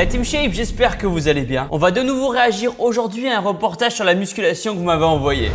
La Team Shape, j'espère que vous allez bien. On va de nouveau réagir aujourd'hui à un reportage sur la musculation que vous m'avez envoyé.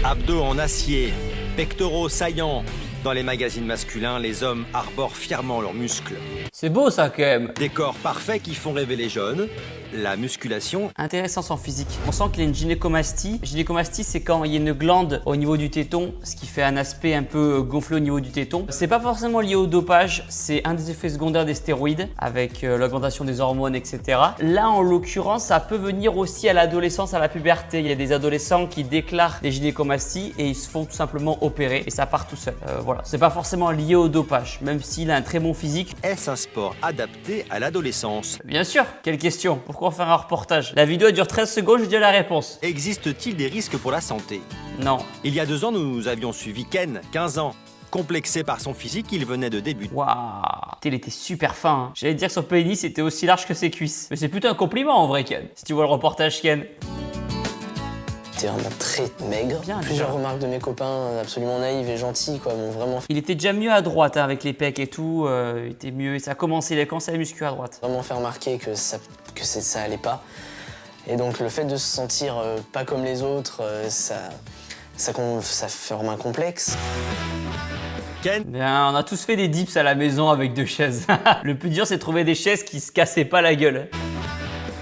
Abdos en acier, pectoraux saillants. Dans les magazines masculins, les hommes arborent fièrement leurs muscles. C'est beau ça quand même. Des corps parfaits qui font rêver les jeunes. La musculation. Intéressant son physique. On sent qu'il a une gynécomastie. Gynécomastie, c'est quand il y a une glande au niveau du téton, ce qui fait un aspect un peu gonflé au niveau du téton. C'est pas forcément lié au dopage, c'est un des effets secondaires des stéroïdes avec l'augmentation des hormones, etc. Là, en l'occurrence, ça peut venir aussi à l'adolescence, à la puberté. Il y a des adolescents qui déclarent des gynécomasties et ils se font tout simplement opérer et ça part tout seul. Voilà, c'est pas forcément lié au dopage, même s'il a un très bon physique. Est-ce un sport adapté à l'adolescence? Bien sûr. Quelle question? Pourquoi faire un reportage? La vidéo dure 13 secondes, je dis la réponse. Existe-t-il des risques pour la santé? Non. Il y a 2 ans, nous avions suivi Ken, 15 ans. Complexé par son physique, il venait de débuter. Waouh, il était super fin. Hein. J'allais dire que son pénis était aussi large que ses cuisses. Mais c'est plutôt un compliment en vrai, Ken. Si tu vois le reportage, Ken. J'étais vraiment très maigre. Bien, Plusieurs déjà. remarques de mes copains absolument naïves et gentils m'ont vraiment Il était déjà mieux à droite hein, avec les pecs et tout. Il était mieux. Ça a commencé, il a commencé à muscu à droite. fait remarquer que ça allait pas. Et donc le fait de se sentir pas comme les autres, ça forme un complexe. Ken, Bien, on a tous fait des dips à la maison avec 2 chaises. Le plus dur, c'est de trouver des chaises qui se cassaient pas la gueule.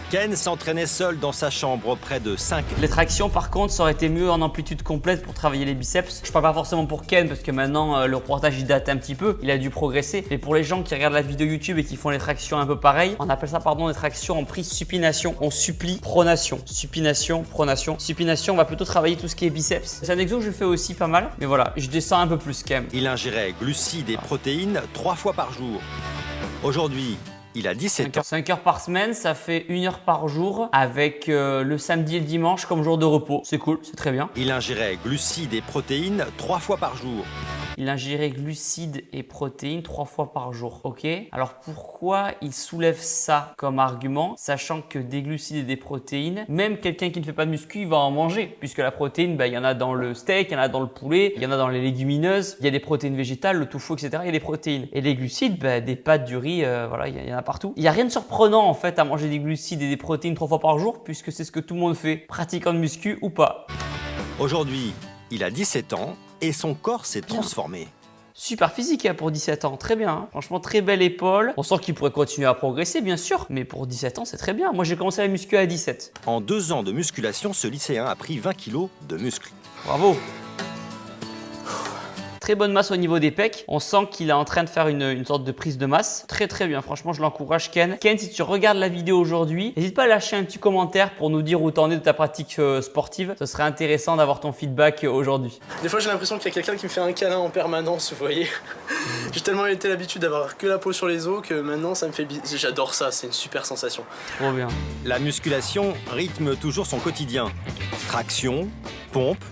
Ken s'entraînait seul dans sa chambre près de 5. Les tractions, par contre, ça aurait été mieux en amplitude complète pour travailler les biceps. Je parle pas forcément pour Ken parce que maintenant le reportage il date un petit peu, il a dû progresser. Mais pour les gens qui regardent la vidéo YouTube et qui font les tractions un peu pareil, on appelle ça des tractions en prise supination. On supplie pronation, supination, pronation. Supination, on va plutôt travailler tout ce qui est biceps. C'est un exo que je fais aussi pas mal, mais voilà, je descends un peu plus quand même. Il ingérait glucides et protéines 3 fois par jour. Aujourd'hui, il a 17 ans. 5 heures par semaine, ça fait 1 heure par jour avec le samedi et le dimanche comme jour de repos. C'est cool, c'est très bien. Il ingérait glucides et protéines 3 fois par jour. Il ingérait glucides et protéines 3 fois par jour. Ok. Alors pourquoi il soulève ça comme argument, sachant que des glucides et des protéines, même quelqu'un qui ne fait pas de muscu, il va en manger, puisque la protéine, il y en a dans le steak, il y en a dans le poulet, il y en a dans les légumineuses, il y a des protéines végétales, le tofu, etc. Il y a des protéines. Et les glucides, des pâtes, du riz, voilà, il y en a partout. Il n'y a rien de surprenant en fait à manger des glucides et des protéines 3 fois par jour, puisque c'est ce que tout le monde fait, pratiquant de muscu ou pas. Aujourd'hui, il a 17 ans et son corps s'est transformé. Super physique hein, pour 17 ans, très bien. Hein. Franchement, très belle épaule. On sent qu'il pourrait continuer à progresser, bien sûr, mais pour 17 ans, c'est très bien. Moi, j'ai commencé la muscu à 17. En 2 ans de musculation, ce lycéen a pris 20 kilos de muscles. Bravo. Très bonne masse au niveau des pecs. On sent qu'il est en train de faire une sorte de prise de masse. Très très bien. Franchement, je l'encourage, Ken. Ken, si tu regardes la vidéo aujourd'hui, n'hésite pas à lâcher un petit commentaire pour nous dire où t'en es de ta pratique sportive. Ce serait intéressant d'avoir ton feedback aujourd'hui. Des fois j'ai l'impression qu'il y a quelqu'un qui me fait un câlin en permanence, vous voyez. J'ai tellement été l'habitude d'avoir que la peau sur les os que maintenant ça me fait bizarre. J'adore ça, c'est une super sensation. Trop bien. La musculation rythme toujours son quotidien. Traction, pompe.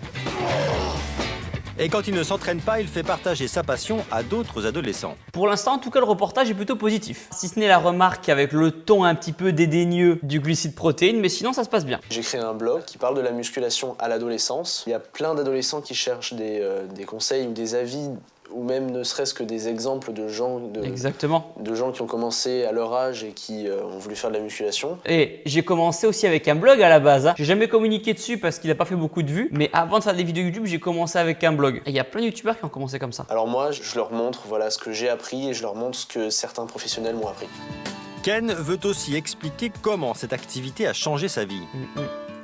Et quand il ne s'entraîne pas, il fait partager sa passion à d'autres adolescents. Pour l'instant, en tout cas, le reportage est plutôt positif. Si ce n'est la remarque avec le ton un petit peu dédaigneux du glucide protéine, mais sinon, ça se passe bien. J'ai créé un blog qui parle de la musculation à l'adolescence. Il y a plein d'adolescents qui cherchent des conseils ou des avis ou même ne serait-ce que des exemples de gens, Exactement. de gens qui ont commencé à leur âge et qui ont voulu faire de la musculation. Et j'ai commencé aussi avec un blog à la base. Hein. J'ai jamais communiqué dessus parce qu'il n'a pas fait beaucoup de vues. Mais avant de faire des vidéos YouTube, j'ai commencé avec un blog. Et il y a plein de youtubeurs qui ont commencé comme ça. Alors moi, je leur montre ce que j'ai appris et je leur montre ce que certains professionnels m'ont appris. Ken veut aussi expliquer comment cette activité a changé sa vie.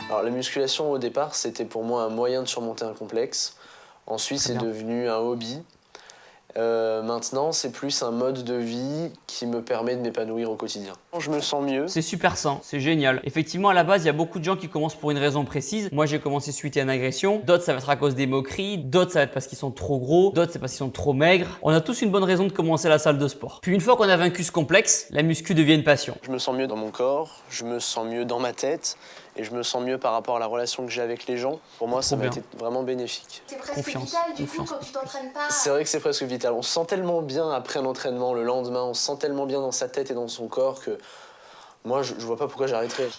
Alors la musculation au départ, c'était pour moi un moyen de surmonter un complexe. Ensuite, c'est devenu un hobby. Maintenant, c'est plus un mode de vie qui me permet de m'épanouir au quotidien. Je me sens mieux. C'est super sain, c'est génial. Effectivement, à la base, il y a beaucoup de gens qui commencent pour une raison précise. Moi, j'ai commencé suite à une agression. D'autres, ça va être à cause des moqueries. D'autres, ça va être parce qu'ils sont trop gros. D'autres, c'est parce qu'ils sont trop maigres. On a tous une bonne raison de commencer la salle de sport. Puis une fois qu'on a vaincu ce complexe, la muscu devient une passion. Je me sens mieux dans mon corps, je me sens mieux dans ma tête et je me sens mieux par rapport à la relation que j'ai avec les gens. Pour moi, ça m'a été vraiment bénéfique. C'est presque Confiance, vital du confiance. coup quand tu t'entraînes pas. C'est vrai que c'est presque vital. On se sent tellement bien après un entraînement le lendemain, on se sent tellement bien dans sa tête et dans son corps que moi, je vois pas pourquoi j'arrêterais.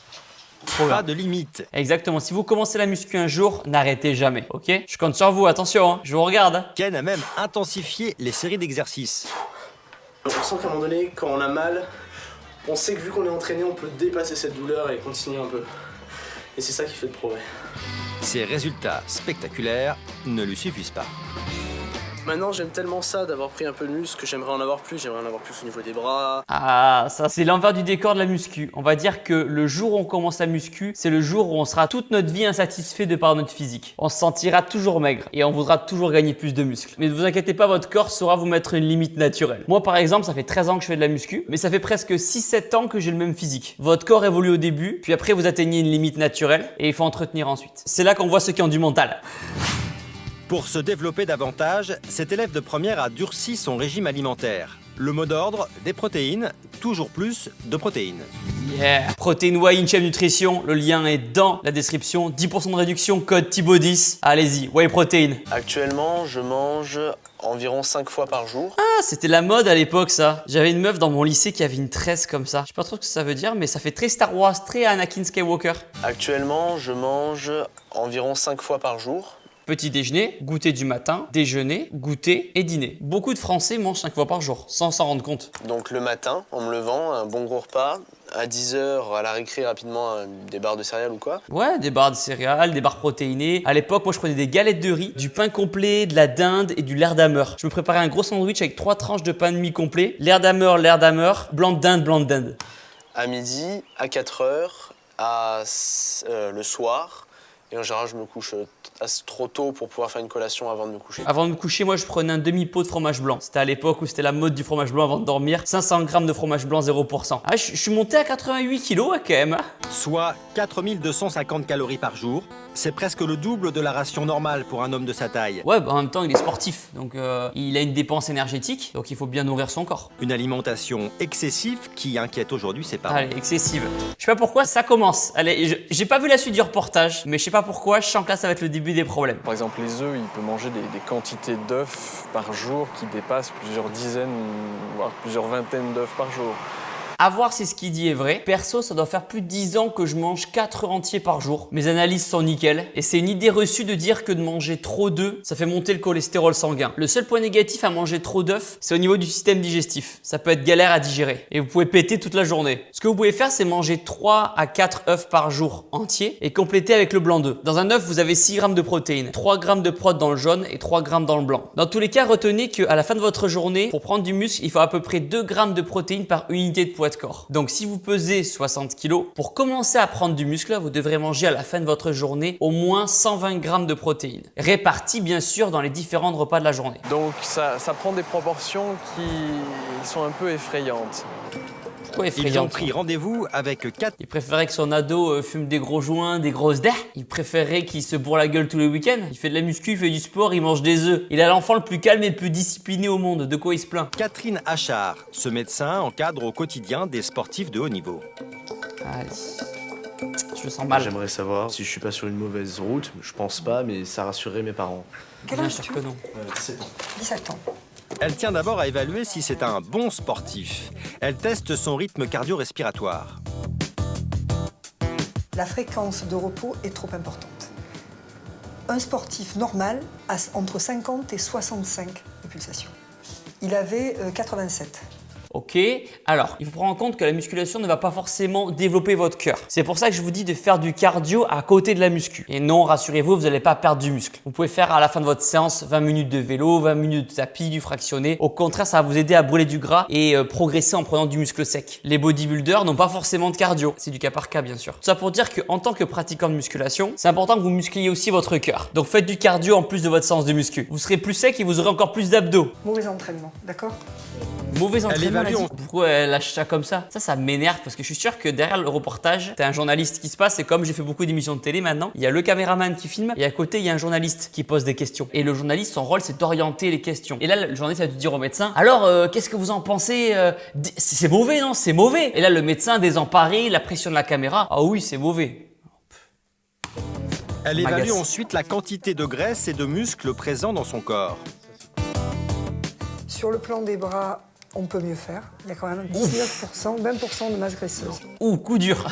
Pas de limite. Exactement. Si vous commencez la muscu un jour, n'arrêtez jamais. Ok? Je compte sur vous. Attention, hein. Je vous regarde. Hein. Ken a même intensifié les séries d'exercices. On sent qu'à un moment donné, quand on a mal, on sait que vu qu'on est entraîné, on peut dépasser cette douleur et continuer un peu. Et c'est ça qui fait le progrès. Ces résultats spectaculaires ne lui suffisent pas. Maintenant, j'aime tellement ça d'avoir pris un peu de muscle que j'aimerais en avoir plus. J'aimerais en avoir plus au niveau des bras. Ah, ça c'est l'envers du décor de la muscu. On va dire que le jour où on commence la muscu, c'est le jour où on sera toute notre vie insatisfait de par notre physique. On se sentira toujours maigre et on voudra toujours gagner plus de muscles. Mais ne vous inquiétez pas, votre corps saura vous mettre une limite naturelle. Moi par exemple, ça fait 13 ans que je fais de la muscu, mais ça fait presque 6-7 ans que j'ai le même physique. Votre corps évolue au début, puis après vous atteignez une limite naturelle et il faut entretenir ensuite. C'est là qu'on voit ceux qui ont du mental. Pour se développer davantage, cet élève de première a durci son régime alimentaire. Le mot d'ordre, des protéines, toujours plus de protéines. Yeah. Protein Whey InShape Nutrition, le lien est dans la description. 10% de réduction, code Thibaut10. Allez-y, Whey Protein. Actuellement, je mange environ 5 fois par jour. Ah, c'était la mode à l'époque ça. J'avais une meuf dans mon lycée qui avait une tresse comme ça. Je sais pas trop ce que ça veut dire, mais ça fait très Star Wars, très Anakin Skywalker. Actuellement, je mange environ 5 fois par jour. Petit déjeuner, goûter du matin, déjeuner, goûter et dîner. Beaucoup de Français mangent 5 fois par jour, sans s'en rendre compte. Donc le matin, en me levant, un bon gros repas. À 10h, à la récré, rapidement, des barres de céréales ou quoi. Ouais, des barres de céréales, des barres protéinées. À l'époque, moi je prenais des galettes de riz, du pain complet, de la dinde et du lard d'Hammer. Je me préparais un gros sandwich avec 3 tranches de pain de mie complet. Lard d'Hammer, blanc de dinde, blanc de dinde. À midi, à 4h, le soir. Et en général, je me couche trop tôt pour pouvoir faire une collation avant de me coucher. Avant de me coucher, moi je prenais un demi-pot de fromage blanc. C'était à l'époque où c'était la mode du fromage blanc avant de dormir. 500 grammes de fromage blanc 0%. Ah, je suis monté à 88 kilos quand même. Soit 4250 calories par jour. C'est presque le double de la ration normale pour un homme de sa taille. Ouais, bah en même temps il est sportif, donc il a une dépense énergétique, donc il faut bien nourrir son corps. Une alimentation excessive qui inquiète aujourd'hui ses parents. Allez, excessive. Je sais pas pourquoi ça commence. Allez, j'ai pas vu la suite du reportage, mais je sais pas pourquoi, je sens que là ça va être le début des problèmes. Par exemple, les œufs, il peut manger des quantités d'œufs par jour qui dépassent plusieurs dizaines, voire plusieurs vingtaines d'œufs par jour. À voir si ce qu'il dit est vrai. Perso, ça doit faire plus de 10 ans que je mange 4 œufs entiers par jour. Mes analyses sont nickel. Et c'est une idée reçue de dire que de manger trop d'œufs, ça fait monter le cholestérol sanguin. Le seul point négatif à manger trop d'œufs, c'est au niveau du système digestif. Ça peut être galère à digérer. Et vous pouvez péter toute la journée. Ce que vous pouvez faire, c'est manger 3 à 4 œufs par jour entiers et compléter avec le blanc d'œuf. Dans un œuf, vous avez 6 grammes de protéines, 3 grammes de prot dans le jaune et 3 grammes dans le blanc. Dans tous les cas, retenez qu'à la fin de votre journée, pour prendre du muscle, il faut à peu près 2 grammes de protéines par unité de poids de corps. Donc si vous pesez 60 kg, pour commencer à prendre du muscle, vous devrez manger à la fin de votre journée au moins 120 grammes de protéines, réparties bien sûr dans les différents repas de la journée. Donc ça prend des proportions qui sont un peu effrayantes. Pourquoi Ils ont effrayante? pris rendez-vous avec 4 Il préférait que son ado fume des gros joints, des grosses dents. Il préférerait qu'il se bourre la gueule tous les week-ends. Il fait de la muscu, il fait du sport, il mange des œufs. Il a l'enfant le plus calme et le plus discipliné au monde. De quoi il se plaint? Catherine Achard. Ce médecin encadre au quotidien des sportifs de haut niveau. Allez. Je me sens mal. J'aimerais savoir si je suis pas sur une mauvaise route. Je pense pas, mais ça rassurerait mes parents. Quel Bien âge sûr tu que as non. 17 ans. 17 ans. Elle tient d'abord à évaluer si c'est un bon sportif. Elle teste son rythme cardio-respiratoire. La fréquence de repos est trop importante. Un sportif normal a entre 50 et 65 de pulsations. Il avait 87. Ok, alors il faut prendre en compte que la musculation ne va pas forcément développer votre cœur. C'est pour ça que je vous dis de faire du cardio à côté de la muscu. Et non, rassurez-vous, vous n'allez pas perdre du muscle. Vous pouvez faire à la fin de votre séance 20 minutes de vélo, 20 minutes de tapis, du fractionné. Au contraire, ça va vous aider à brûler du gras et progresser en prenant du muscle sec. Les bodybuilders n'ont pas forcément de cardio. C'est du cas par cas, bien sûr. Tout ça pour dire qu'en tant que pratiquant de musculation, c'est important que vous muscliez aussi votre cœur. Donc faites du cardio en plus de votre séance de muscu. Vous serez plus sec et vous aurez encore plus d'abdos. Mauvais entraînement, d'accord? Mauvais entraînement. évalue, Pourquoi elle lâche ça comme ça? Ça m'énerve parce que je suis sûr que derrière le reportage, t'as un journaliste qui se passe et comme j'ai fait beaucoup d'émissions de télé maintenant, il y a le caméraman qui filme et à côté il y a un journaliste qui pose des questions. Et le journaliste, son rôle c'est d'orienter les questions. Et là le journaliste va te dire au médecin, alors qu'est-ce que vous en pensez? C'est mauvais non? C'est mauvais. Et là le médecin désemparé, la pression de la caméra, ah oui c'est mauvais. Elle évalue M'agace. ensuite la quantité de graisse et de muscles présents dans son corps. Sur le plan des bras, on peut mieux faire. Il y a quand même 19%, 20% de masse graisseuse. Ouh, coup dur.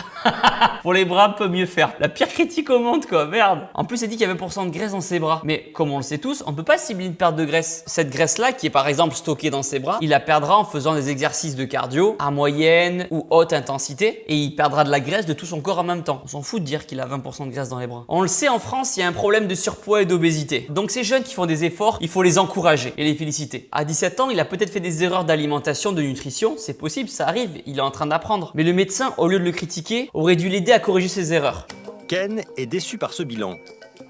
Pour les bras, peut mieux faire. La pire critique au monde, quoi, merde. En plus, elle dit qu'il y a 20% de graisse dans ses bras. Mais comme on le sait tous, on ne peut pas cibler une perte de graisse. Cette graisse-là, qui est par exemple stockée dans ses bras, il la perdra en faisant des exercices de cardio à moyenne ou haute intensité. Et il perdra de la graisse de tout son corps en même temps. On s'en fout de dire qu'il a 20% de graisse dans les bras. On le sait, en France, il y a un problème de surpoids et d'obésité. Donc ces jeunes qui font des efforts, il faut les encourager et les féliciter. À 17 ans, il a peut-être fait des erreurs d'alimentation, de nutrition. C'est possible, ça arrive. Il est en train d'apprendre. Mais le médecin, au lieu de le critiquer, aurait dû l'aider à corriger ses erreurs. Ken est déçu par ce bilan.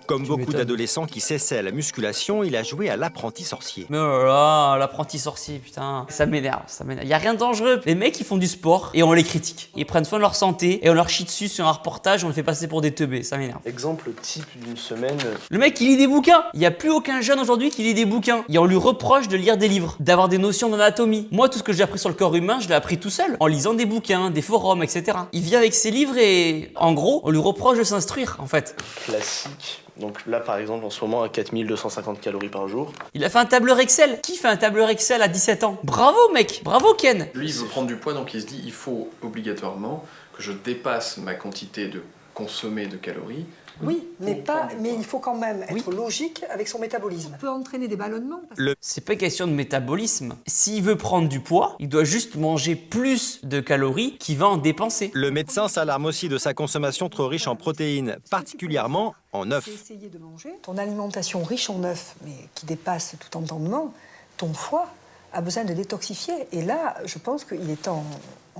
Comme beaucoup d'adolescents qui s'essaient à la musculation, il a joué à l'apprenti sorcier. Mais oh là là, l'apprenti sorcier, putain, ça m'énerve, ça m'énerve. Y a rien de dangereux. Les mecs, ils font du sport et on les critique. Ils prennent soin de leur santé et on leur chie dessus sur un reportage, on les fait passer pour des teubés, ça m'énerve. Exemple type d'une semaine. Le mec, il lit des bouquins. Il y a plus aucun jeune aujourd'hui qui lit des bouquins. Et on lui reproche de lire des livres, d'avoir des notions d'anatomie. Moi, tout ce que j'ai appris sur le corps humain, je l'ai appris tout seul, en lisant des bouquins, des forums, etc. Il vient avec ses livres et, en gros, on lui reproche de s'instruire, en fait. Classique. Donc là, par exemple, en ce moment, à 4250 calories par jour. Il a fait un tableur Excel. Qui fait un tableur Excel à 17 ans? Bravo, mec. Bravo, Ken. Lui, il veut prendre du poids, donc il se dit il faut obligatoirement que je dépasse ma quantité de consommée de calories. Oui, mais il faut quand même être logique avec son métabolisme. On peut entraîner des ballonnements. C'est pas question de métabolisme. S'il veut prendre du poids, il doit juste manger plus de calories qu'il va en dépenser. Le médecin s'alarme aussi de sa consommation trop riche en protéines, particulièrement en œufs. Essayer de manger ton alimentation riche en œufs, mais qui dépasse tout entendement, ton foie a besoin de détoxifier. Et là, je pense qu'il est en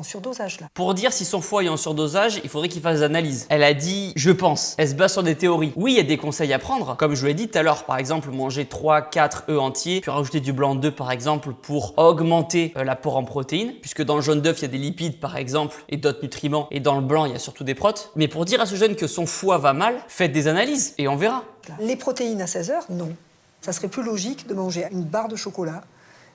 surdosage là. Pour dire si son foie est en surdosage, il faudrait qu'il fasse des analyses. Elle a dit « je pense ». Elle se base sur des théories. Oui, il y a des conseils à prendre. Comme je vous l'ai dit tout à l'heure, par exemple, manger 3-4 œufs entiers, puis rajouter du blanc d'œuf par exemple pour augmenter l'apport en protéines, puisque dans le jaune d'œuf, il y a des lipides par exemple et d'autres nutriments, et dans le blanc, il y a surtout des protes. Mais pour dire à ce jeune que son foie va mal, faites des analyses et on verra. Les protéines à 16 heures, non. Ça serait plus logique de manger une barre de chocolat,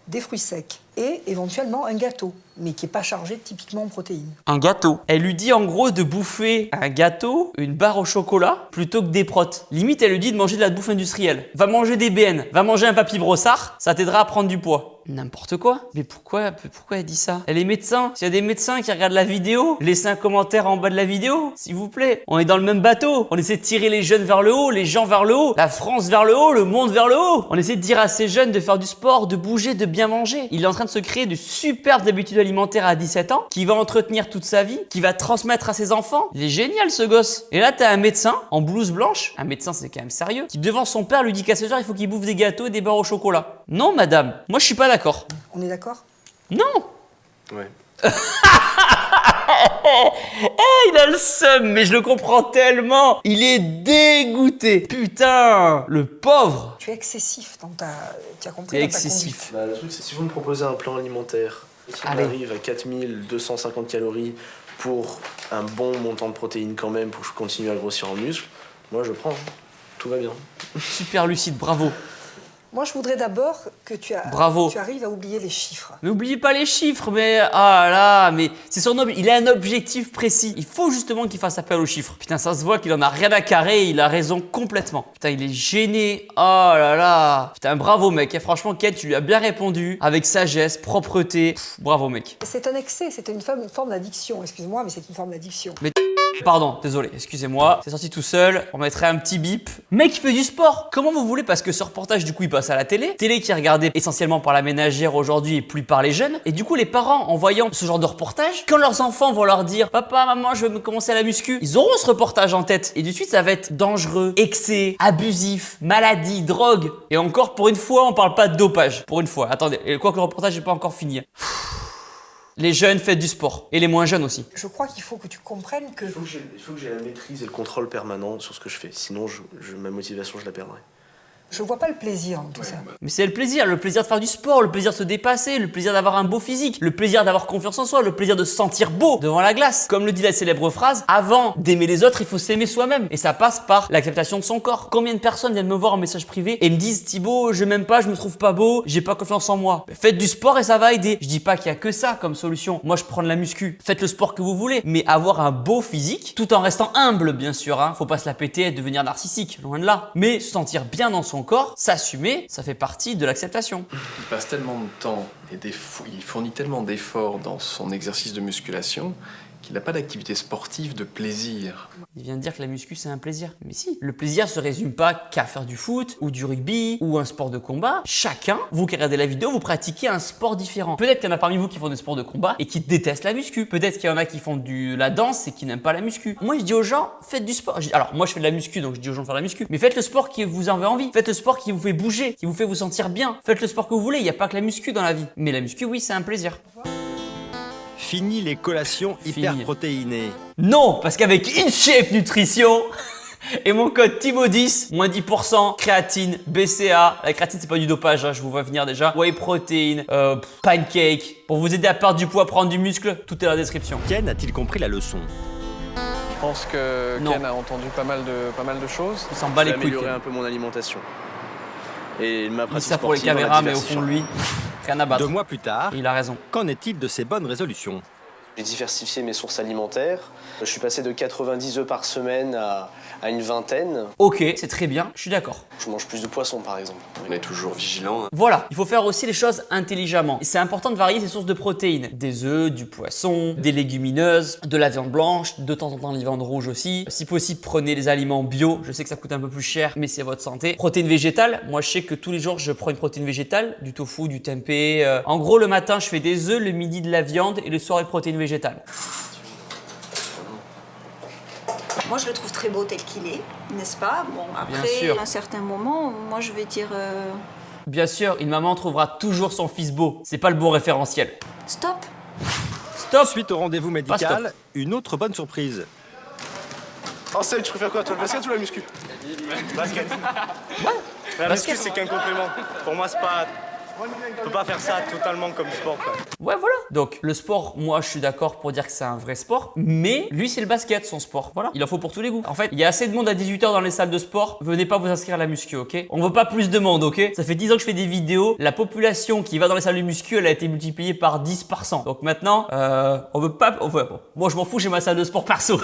des fruits secs et éventuellement un gâteau, mais qui n'est pas chargé typiquement en protéines. Un gâteau. Elle lui dit en gros de bouffer un gâteau, une barre au chocolat, plutôt que des protes. Limite, elle lui dit de manger de la bouffe industrielle. Va manger des BN, va manger un papy brossard, ça t'aidera à prendre du poids. N'importe quoi. Mais pourquoi elle dit ça? Elle est médecin. S'il y a des médecins qui regardent la vidéo, laissez un commentaire en bas de la vidéo, s'il vous plaît. On est dans le même bateau. On essaie de tirer les jeunes vers le haut, les gens vers le haut, la France vers le haut, le monde vers le haut. On essaie de dire à ces jeunes de faire du sport, de bouger, de bien manger. Il est en train de se créer de superbes habitudes alimentaires à 17 ans, qui va entretenir toute sa vie, qui va transmettre à ses enfants. Il est génial ce gosse. Et là, t'as un médecin en blouse blanche, un médecin c'est quand même sérieux, qui devant son père lui dit qu'à ce soir il faut qu'il bouffe des gâteaux et des barres au chocolat. Non madame, moi je suis pas d'accord. On est d'accord? Non. Ouais. Il a le seum, mais je le comprends tellement. Il est dégoûté. Putain, le pauvre. Tu es excessif dans ta... Tu as compris C'est dans ta excessif. Bah, le truc, c'est si vous me proposez un plan alimentaire, si on Allez. arrive à 4250 calories pour un bon montant de protéines quand même, pour que je continue à grossir en muscle, moi je prends. Tout va bien. Super lucide, bravo. Moi, je voudrais d'abord que tu Bravo. arrives à oublier les chiffres. Mais oubliez pas les chiffres, mais ah là, mais c'est il a un objectif précis. Il faut justement qu'il fasse appel aux chiffres. Putain, ça se voit qu'il en a rien à carrer, il a raison complètement. Putain, il est gêné. Oh là là. Putain, bravo mec. Et franchement, Ken, tu lui as bien répondu avec sagesse, propreté. Pff, bravo mec. C'est un excès, c'est une forme d'addiction. Excuse-moi, mais c'est une forme d'addiction. Pardon, désolé, excusez-moi, c'est sorti tout seul, on mettrait un petit bip. Mec, il fait du sport. Comment vous voulez? Parce que ce reportage, du coup, il passe à la télé. Télé qui est regardée essentiellement par la ménagère aujourd'hui et plus par les jeunes. Et du coup, les parents, en voyant ce genre de reportage, quand leurs enfants vont leur dire « Papa, maman, je veux commencer à la muscu », ils auront ce reportage en tête. Et de suite, ça va être dangereux, excès, abusif, maladie, drogue. Et encore, pour une fois, on parle pas de dopage. Pour une fois. Attendez, et quoi que le reportage n'est pas encore fini. Les jeunes, faites du sport. Et les moins jeunes aussi. Je crois qu'il faut que tu comprennes que... Il faut que j'ai la maîtrise et le contrôle permanent sur ce que je fais. Sinon, ma motivation, je la perdrai. Je vois pas le plaisir dans tout ça. Mais c'est le plaisir de faire du sport, le plaisir de se dépasser, le plaisir d'avoir un beau physique, le plaisir d'avoir confiance en soi, le plaisir de se sentir beau devant la glace. Comme le dit la célèbre phrase, avant d'aimer les autres, il faut s'aimer soi-même. Et ça passe par l'acceptation de son corps. Combien de personnes viennent me voir en message privé et me disent « Thibaut, je m'aime pas, je me trouve pas beau, j'ai pas confiance en moi. » Faites du sport et ça va aider. Je dis pas qu'il y a que ça comme solution. Moi, je prends de la muscu. Faites le sport que vous voulez, mais avoir un beau physique, tout en restant humble, bien sûr. Faut pas se la péter et devenir narcissique, loin de là. Mais se sentir bien dans son son corps, s'assumer, ça fait partie de l'acceptation. Il passe tellement de temps et il fournit tellement d'efforts dans son exercice de musculation qu'il n'a pas d'activité sportive de plaisir. Il vient de dire que la muscu c'est un plaisir. Mais si, le plaisir se résume pas qu'à faire du foot ou du rugby ou un sport de combat. Chacun, vous qui regardez la vidéo, vous pratiquez un sport différent. Peut-être qu'il y en a parmi vous qui font des sports de combat et qui détestent la muscu. Peut-être qu'il y en a qui font de la danse et qui n'aiment pas la muscu. Moi je dis aux gens, faites du sport. Alors moi je fais de la muscu donc je dis aux gens de faire de la muscu. Mais faites le sport qui vous en veut envie. Faites le sport qui vous fait bouger, qui vous fait vous sentir bien. Faites le sport que vous voulez, il n'y a pas que la muscu dans la vie. Mais la muscu oui c'est un plaisir. Fini les collations hyperprotéinées. Non, parce qu'avec InShape Nutrition et mon code TIMO10, moins 10%, créatine, BCA. La créatine, c'est pas du dopage, hein, je vous vois venir déjà. Whey protein, pancake. Pour vous aider à perdre du poids, prendre du muscle, tout est dans la description. Ken a-t-il compris la leçon? Je pense que Non. Ken a entendu pas mal de choses. Il s'en bat les J'ai couilles. amélioré un peu mon alimentation. Et ma Il dit pratique ça pour les sportive, on l'a caméras, mais au diversifiée. fond de lui, rien à battre. 2 mois plus tard, Et il a raison. qu'en est-il de ses bonnes résolutions? J'ai diversifié mes sources alimentaires. Je suis passé de 90 œufs par semaine à une vingtaine. Ok, c'est très bien, je suis d'accord. Je mange plus de poisson par exemple. On est toujours vigilant. Voilà, il faut faire aussi les choses intelligemment. Et c'est important de varier ses sources de protéines. Des œufs, du poisson, des légumineuses, de la viande blanche, de temps en temps de la viande rouge aussi. Si possible, prenez les aliments bio. Je sais que ça coûte un peu plus cher, mais c'est votre santé. Protéines végétales, moi je sais que tous les jours je prends une protéine végétale, du tofu, du tempeh. En gros, le matin je fais des œufs, le midi de la viande et le soir une protéine végétale. Moi, je le trouve très beau tel qu'il est, n'est-ce pas? Bon, Bien après, sûr. à un certain moment, moi, je vais dire Bien sûr, une maman trouvera toujours son fils beau. C'est pas le bon référentiel. stop. Stop. Suite au rendez-vous Pas médical, une autre bonne surprise. En stage, tu préfères quoi, toi, le basket ou la muscu? Basket. La Basket. muscu, c'est qu'un complément. Pour moi, c'est pas. On peut pas faire ça totalement comme sport, quoi. Ouais, voilà. Donc, le sport, moi, je suis d'accord pour dire que c'est un vrai sport. Mais lui, c'est le basket, son sport. Voilà. Il en faut pour tous les goûts. En fait, il y a assez de monde à 18h dans les salles de sport. Venez pas vous inscrire à la muscu, ok? On veut pas plus de monde, ok? Ça fait 10 ans que je fais des vidéos. La population qui va dans les salles de muscu, elle a été multipliée par 10 par 100. Donc maintenant, on veut pas. Bon, moi, je m'en fous, j'ai ma salle de sport perso.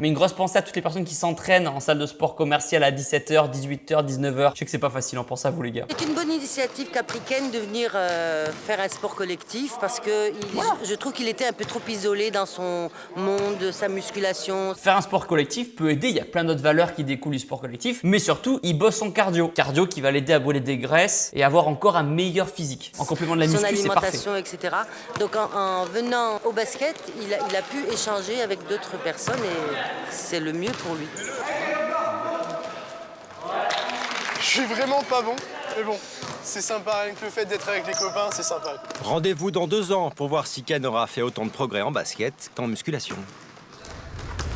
Mais une grosse pensée à toutes les personnes qui s'entraînent en salle de sport commerciale à 17h, 18h, 19h. Je sais que c'est pas facile, on pense à vous, les gars. C'est une bonne initiative qu'a pris Ken de venir faire un sport collectif parce que je trouve qu'il était un peu trop isolé dans son monde, sa musculation. Faire un sport collectif peut aider, il y a plein d'autres valeurs qui découlent du sport collectif, mais surtout, il bosse son cardio. Cardio qui va l'aider à brûler des graisses et avoir encore un meilleur physique. En complément de la Son muscu, c'est parfait. alimentation, etc. Donc en venant au basket, il a pu échanger avec d'autres personnes et c'est le mieux pour lui. Je suis vraiment pas bon, mais bon, c'est sympa, avec le fait d'être avec les copains, c'est sympa. Rendez-vous dans 2 ans pour voir si Ken aura fait autant de progrès en basket qu'en musculation.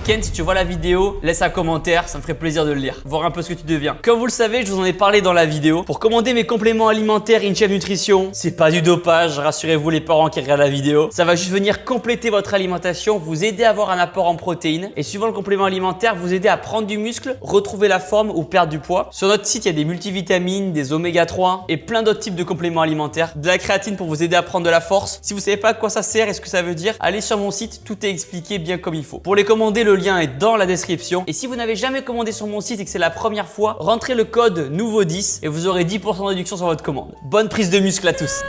Ken, si tu vois la vidéo, laisse un commentaire, ça me ferait plaisir de le lire, voir un peu ce que tu deviens. Comme vous le savez, je vous en ai parlé dans la vidéo. Pour commander mes compléments alimentaires InShape Nutrition, c'est pas du dopage, rassurez-vous les parents qui regardent la vidéo. Ça va juste venir compléter votre alimentation, vous aider à avoir un apport en protéines et suivant le complément alimentaire, vous aider à prendre du muscle, retrouver la forme ou perdre du poids. Sur notre site, il y a des multivitamines, des oméga 3 et plein d'autres types de compléments alimentaires. De la créatine pour vous aider à prendre de la force. Si vous savez pas à quoi ça sert et ce que ça veut dire, allez sur mon site, tout est expliqué bien comme il faut. Pour les commander, le lien est dans la description. Et si vous n'avez jamais commandé sur mon site et que c'est la première fois, rentrez le code NOUVEAU10 et vous aurez 10% de réduction sur votre commande. Bonne prise de muscle à tous.